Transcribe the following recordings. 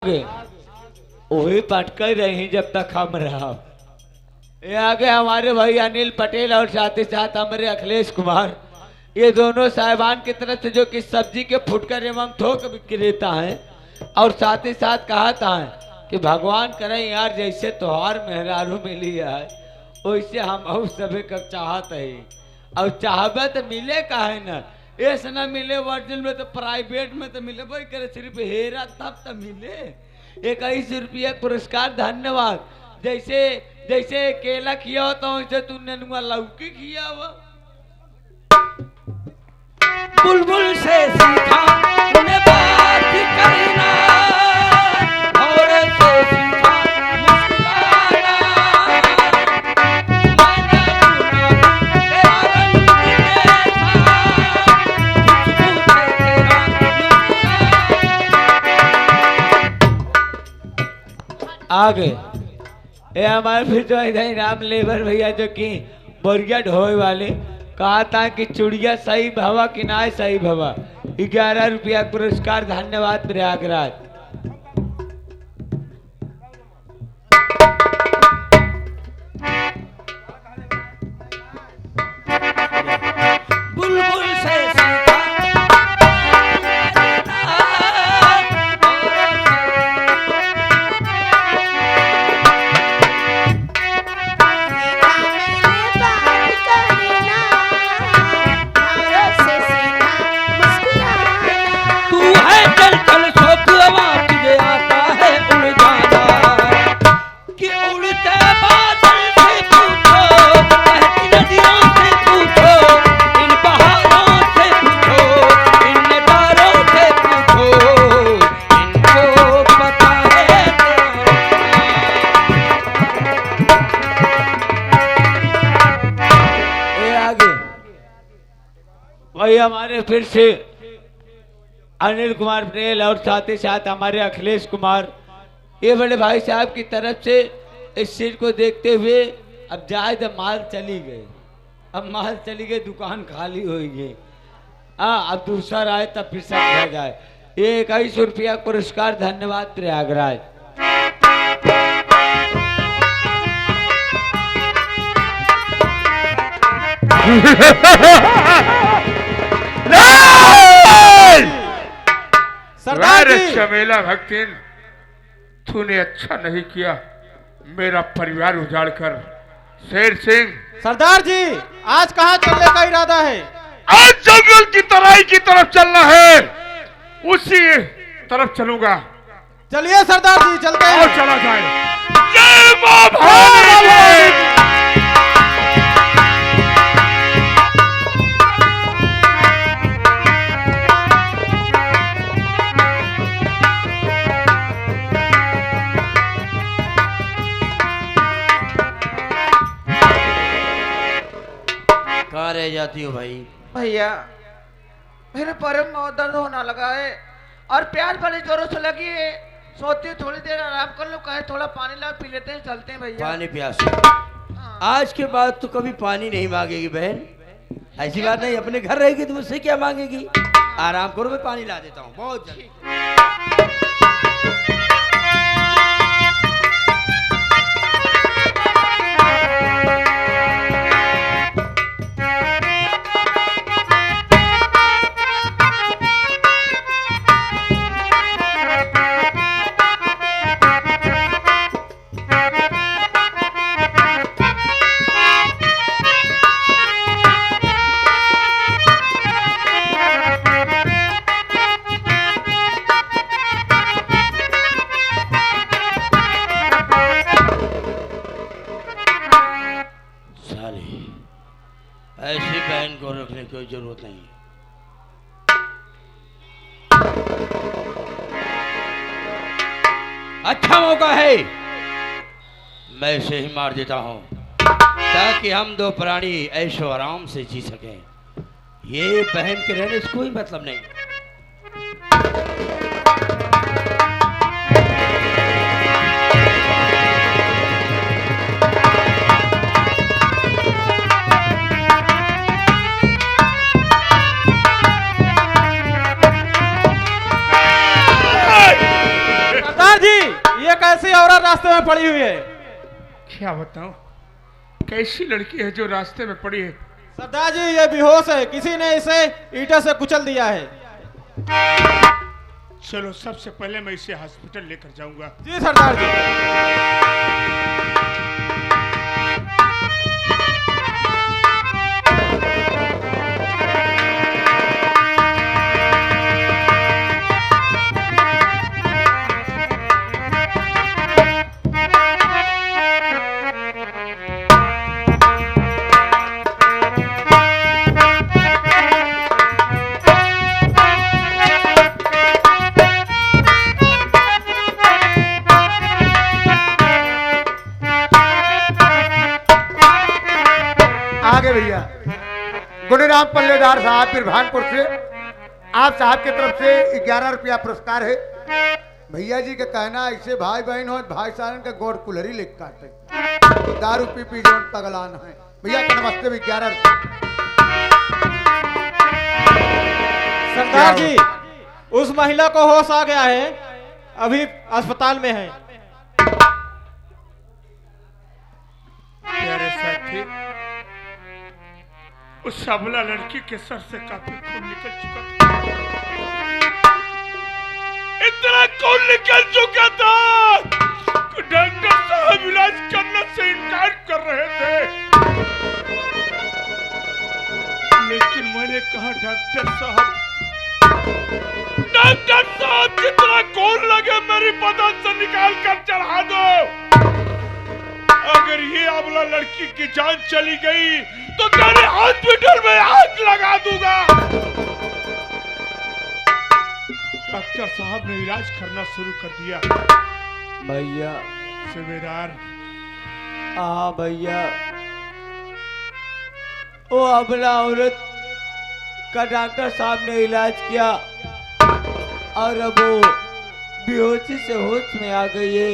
वही पटकर रही जब तक हम रहा। ये आगे हमारे भाई अनिल पटेल और साथ ही साथ हमारे अखिलेश कुमार, ये दोनों साहिबान की तरफ से जो कि सब्जी के फुटकर एवं थोक विक्रेता हैं, और साथ ही साथ कहता है कि भगवान करें यार जैसे त्योहार मेहरारू मिली है वैसे हम और सभी का चाहत है, और चाहबे तो मिले का है ना, ऐसे ना मिले वर्जिन में तो प्राइवेट में तो मिले भाई करे, सिर्फ हेरा तब तो मिले। 21 रुपया पुरस्कार, धन्यवाद। जैसे जैसे केला खिया होता हूँ वैसे तूने लौकी खिया हुआ। बुलबुल से सीखा उन्हें बात करना, और से सीखा मुस्कुराना, मैंने चुना तेरा रंग देखा, खुशबू से तेरा मुस्कुराना। आगे ये हमारे फिर जो इधर राम लेबर भैया जो कि बोरिया ढोए वाले, कहा था कि चुड़िया सही भवा कि ना सही भवा, 11 रुपया पुरस्कार, धन्यवाद प्रयागराज। बुलबुल से सीखा वही हमारे फिर से अनिल कुमार पटेल और साथ ही साथ हमारे अखिलेश कुमार, ये बड़े भाई साहब की तरफ से इस चीज को देखते हुए अब जाए तो माल चली गई, अब माल चली गई, दुकान खाली हो गई। हाँ, अब दूसरा आए तब फिर समझा जाए। ये 21 रुपया पुरस्कार, धन्यवाद प्रयागराज। सरदार जी, चमेला भक्तिन, तूने अच्छा नहीं किया मेरा परिवार उजाड़कर। शेर सिंह, सरदार जी आज कहाँ चलने का इरादा है? आज जंगल की तराई की तरफ चलना है, उसी तरफ चलूंगा। चलिए सरदार जी चलते हैं। और चला जाए। जय मां भवानी। कहाँ रह जाती हो भाई? भैया मेरे पैरों में दर्द होने लगा है और प्यास बड़ी जोरों से लगी है, सोती हूँ थोड़ी देर आराम कर लो, कहे थोड़ा पानी ला पी लेते हैं, चलते हैं भैया। पानी प्यास आज के बाद तो कभी पानी नहीं मांगेगी बहन, ऐसी बात नहीं। अपने घर रहेगी तो मुझसे क्या मांगेगी? आराम करो, मैं पानी ला देता हूँ बहुत जल्दी। ऐसी बहन को रखने की कोई जरूरत नहीं। अच्छा मौका है, मैं इसे ही मार देता हूं ताकि हम दो प्राणी ऐशो आराम से जी सकें। ये बहन के रहने से कोई मतलब नहीं। ये कैसी औरत रास्ते में पड़ी हुई है? क्या बताऊं, कैसी लड़की है जो रास्ते में पड़ी है। सरदार जी ये बेहोश है, किसी ने इसे ईंटों से कुचल दिया है। चलो सबसे पहले मैं इसे हॉस्पिटल लेकर जाऊंगा। जी सरदार जी। आगे भैया गुणराम पल्लेदार साहब बिरभानपुर से आप साहब की तरफ से 11 रुपया पुरस्कार है। भैया जी का कहना ऐसे भाई बहन हो भाई साहब का गोड़ कुल्हरी लिख काटे दारू पी पी जोन पगलान है। भैया का नमस्ते भी 11 रुपये। सरदार जी उस महिला को होश आ गया है, अभी अस्पताल में है। प्यारे साथी, उस सबला लड़की के सर से काफी खून निकल चुका था। इतना खून निकल चुका था कि डॉक्टर साहब इलाज करने से इनकार कर रहे थे। लेकिन मैंने कहा डॉक्टर साहब जितना खून लगे मेरी बदन से निकाल कर चढ़ा दो। अगर ये अबला लड़की की जान चली गई तो तेरे हॉस्पिटल में आग लगा दूंगा। डॉक्टर साहब ने इलाज करना शुरू कर दिया। भैया सूबेदार, हाँ भैया, वो अबला औरत का डॉक्टर साहब ने इलाज किया और अब वो बेहोशी से होश में आ गई है।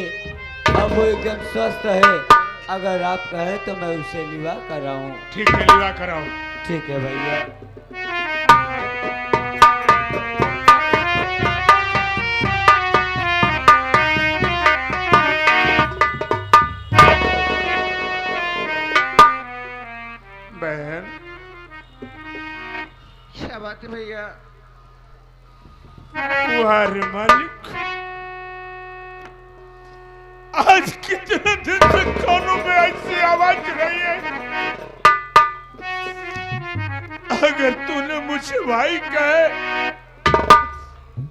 अब वो एकदम स्वस्थ है। अगर आप कहें तो मैं उसे लिवा कराऊं। ठीक है, लिवा कराओ। ठीक है भैया। बहन, क्या बात है भैया? वाह मालिक, आज कितने दिन से कानों में ऐसी आवाज रही है। अगर तूने मुझे भाई कहे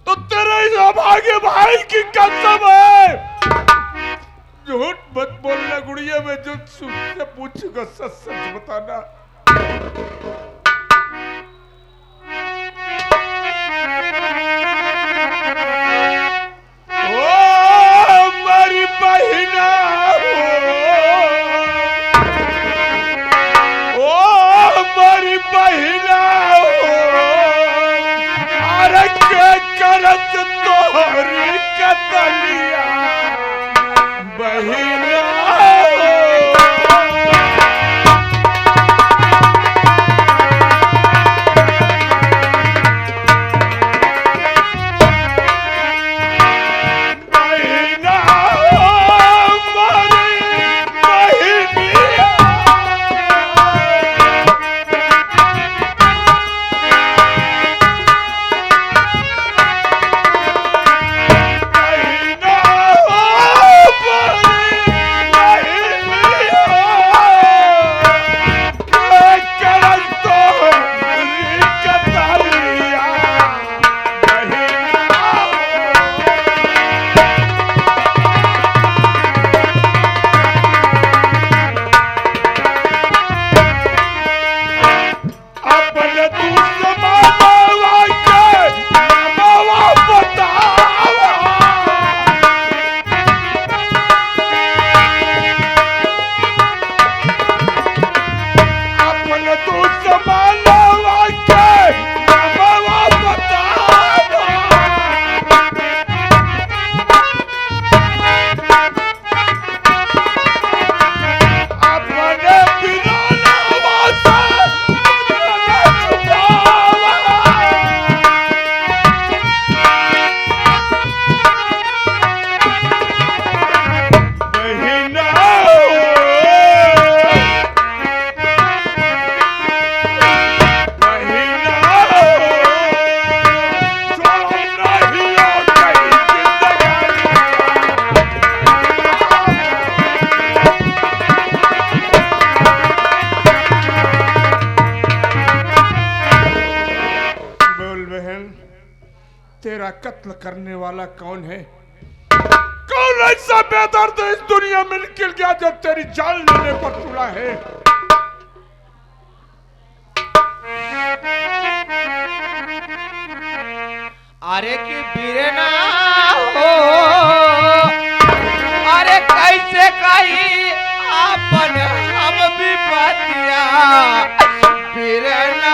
तो तेरा इस अभागे भाई की कसम है। झूठ मत बोलना गुड़िया, मैं जो तुझसे पूछूंगा सच सच बताना। बहिना ओ हमारी बहिना अरे के करत तोहरी कतलिया बहिना। कत्ल करने वाला कौन है? कौन ऐसा बेदर्द इस दुनिया में निकल गया जो तेरी जान लेने पर तुला है? अरे कि बीरना हो, अरे कैसे कही आपन हम भी बतिया बीरना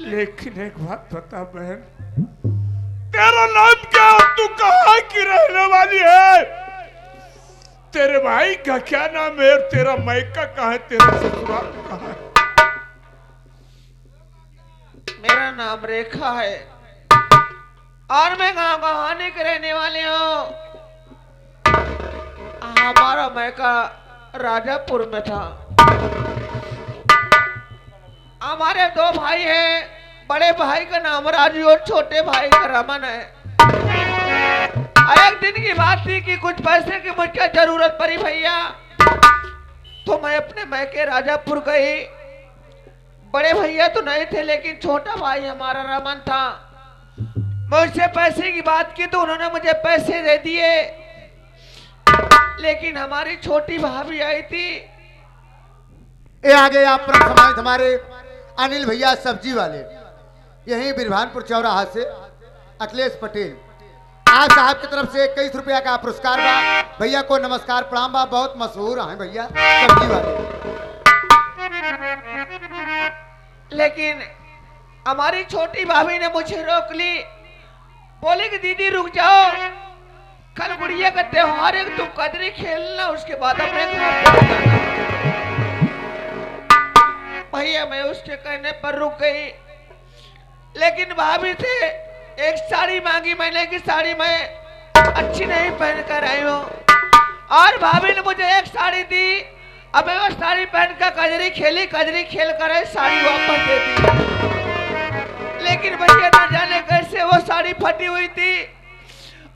लेकिन एक बात बता बहन, तेरा नाम क्या? तू कहाँ की रहने वाली है? तेरे भाई का क्या नाम है? तेरा मायका कहाँ है? तेरा ससुराल कहाँ है? मेरा नाम रेखा है और मैं गांव कहानी के रहने वाले हूँ। हमारा मायका राजापुर में था। हमारे दो भाई हैं, बड़े भाई का नाम राजू और छोटे भाई का रमन है। एक दिन की बात थी कि कुछ पैसे की मुझे जरूरत पड़ी भैया, तो मैं अपने मायके राजापुर गई। बड़े भैया तो नहीं थे लेकिन छोटा भाई हमारा रमन था। मैं उससे पैसे की बात की तो उन्होंने मुझे पैसे दे दिए, लेकिन हमारी छोटी भाभी आई थी। ये आगे आप समाज हमारे अनिल भैया सब्जी वाले, यही बिरभानपुर चौराहा से अखिलेश पटेल, आप साहब की तरफ से 21 रुपया का पुरस्कार बा। भैया को नमस्कार प्रणाम बा, बहुत मशहूर हैं भैया सब्जी वाले। लेकिन हमारी छोटी भाभी ने मुझे रोक ली, बोले कि दीदी रुक जाओ, कल गुड़िया का त्योहार है, तुम कजरी खेलना, उसके बाद अपने घर जाना। भैया मैं उसके कहने पर रुक गई, लेकिन भाभी से एक साड़ी मांगी मैंने कि साड़ी मैं अच्छी नहीं पहन कर आई हूँ, और भाभी ने मुझे एक साड़ी दी। अब मैं वो साड़ी पहन कर कजरी खेली, कजरी खेल कर साड़ी वापस दे दी। लेकिन भैया न जाने कैसे वो साड़ी फटी हुई थी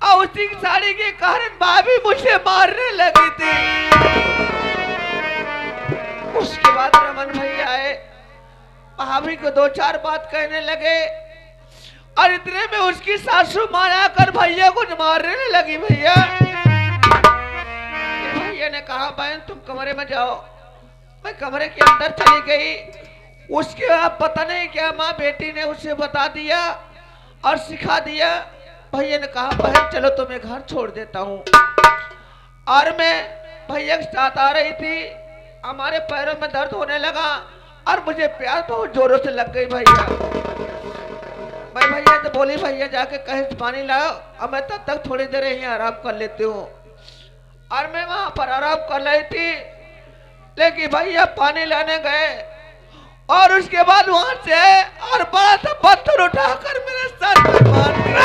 और उसी साड़ी के कारण भाभी मुझे मारने लगी थी। उसके बाद रमन भैया आए, भाभी को दो चार बात कहने लगे और इतने में उसकी सासू मां आकर भैया को मारने लगी। भैया ने कहा बहन तुम कमरे में जाओ। मैं कमरे के अंदर चली गई। उसके बाद पता नहीं क्या माँ बेटी ने उसे बता दिया और सिखा दिया। भैया ने कहा बहन चलो तुम्हें घर छोड़ देता हूँ। और मैं भैया के साथ आ रही थी, हमारे पैरों में दर्द होने लगा और मुझे प्यास बहुत जोरों से लग गई भैया। मैं भैया तो बोली भैया जाके कहीं से पानी लाओ और मैं तब तक थोड़ी देर यहीं आराम कर लेती हूँ। और मैं वहां पर आराम कर रही थी, लेकिन भैया पानी लाने गए और उसके बाद वहां से और बड़ा सा पत्थर उठाकर मेरे सर पे मार दिया।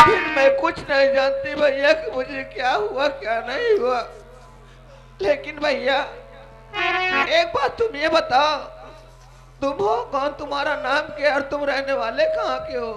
फिर मैं कुछ नहीं जानती भैया कि मुझे क्या हुआ क्या नहीं हुआ। लेकिन भैया एक बात तुम ये बताओ, तुम हो कौन, तुम्हारा नाम क्या और तुम रहने वाले कहाँ के हो?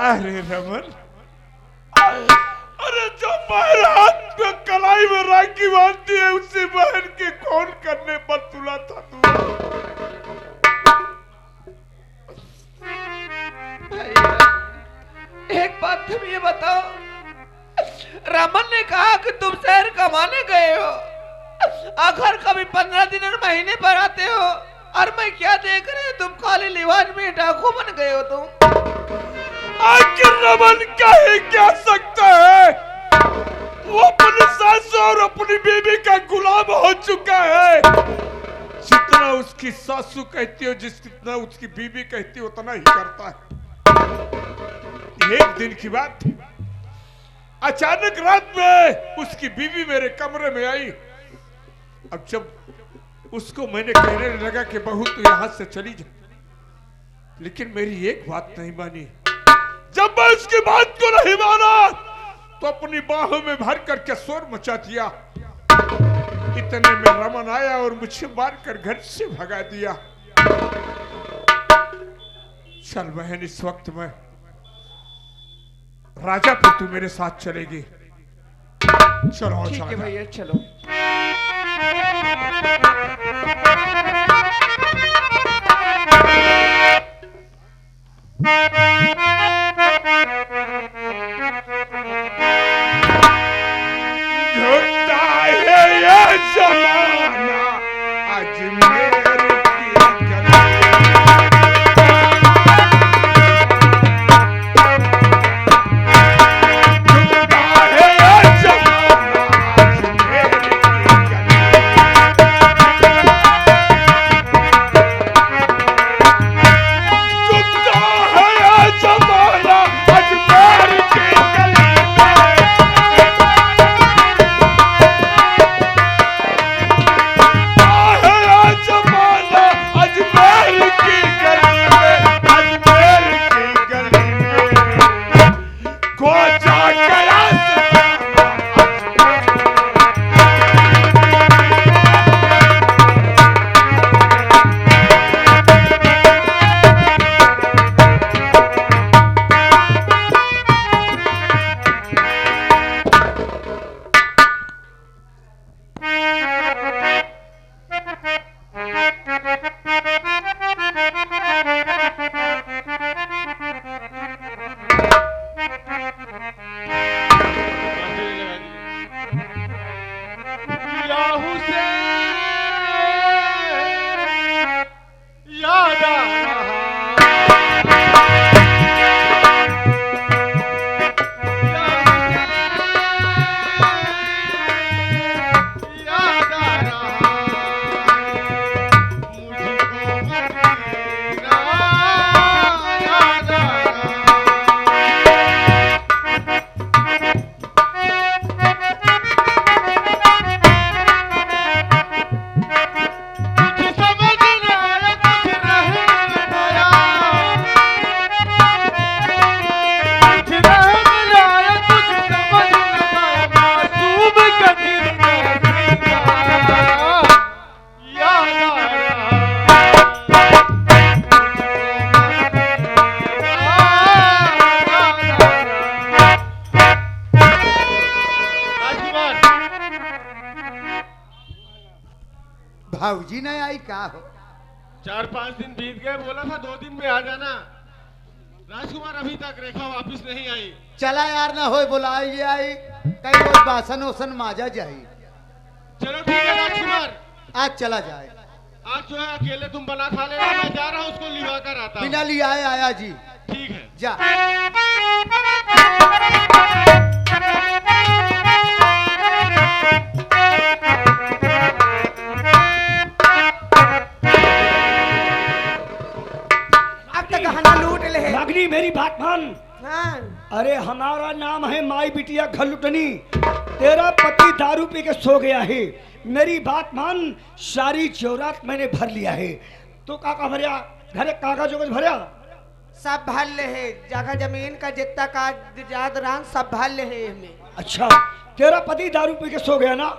अरे रमन, अरे जो बहन हाथ में कलाई में राखी बांधती है उसी बहन के कौन करने पर तुला था तू? भैया एक बात तुम ये बताओ, रमन ने कहा कि तुम शहर कमाने गए हो, आखिर कभी 15 दिन और महीने पर आते हो, और मैं क्या देख रहे तुम खाली लिवाज में डाकू बन गए हो तुम। आखिर रमन का ही क्या सकता है, वो अपनी सास और अपनी बीवी का गुलाम हो चुका है। जितना उसकी सासू कहती हो, जितना उसकी बीवी कहती हो उतना ही करता है। एक दिन की बात थी, अचानक रात में उसकी बीवी मेरे कमरे में आई। अब जब उसको मैंने कहने लगा कि बहू तू यहां से चली जा, लेकिन मेरी एक बात नहीं मानी। जब मैं उसकी बात को नहीं माना तो अपनी बाहों में भर करके शोर मचा दिया। इतने में रमन आया और मुझे मारकर घर से भगा दिया। चल बहन, इस वक्त में राजा पर तू मेरे साथ चलेगी। चलो ठीक है भैया चलो। झूठा है ये जमाना अजमेर की गली। झूठा है ये जमाना अजमेर की गली। भाऊजी नहीं आई का हो? 4-5 दिन बीत गए, बोला था 2 दिन में आ जाना। राजकुमार अभी तक रेखा वापस नहीं आई। चला यार ना हो बुलाई ये आई, कई रोज बासन ओसन माजा जाई। चलो ठीक है राजकुमार, आज चला जाए। आज जो है अकेले तुम बना खा लेना, मैं जा रहा हूँ उसको लिवा कर आता हूँ। बिना लिया आया जी। ठीक है जा। अब तक गहना लूट ले। रागिनी मेरी बात मान। हाँ। अरे हमारा नाम है माई बिटिया घलुटनी। तेरा पति दारू पी के सो गया है। मेरी बात मान, सारी जेवरात मैंने भर लिया है। तो काका भरिया घरे कागज वगज भरिया? सब भर ले है, जगह जमीन का जितना का याद रहा सब भर ले है हमें। अच्छा, तेरा पति दारू पी के सो गया ना?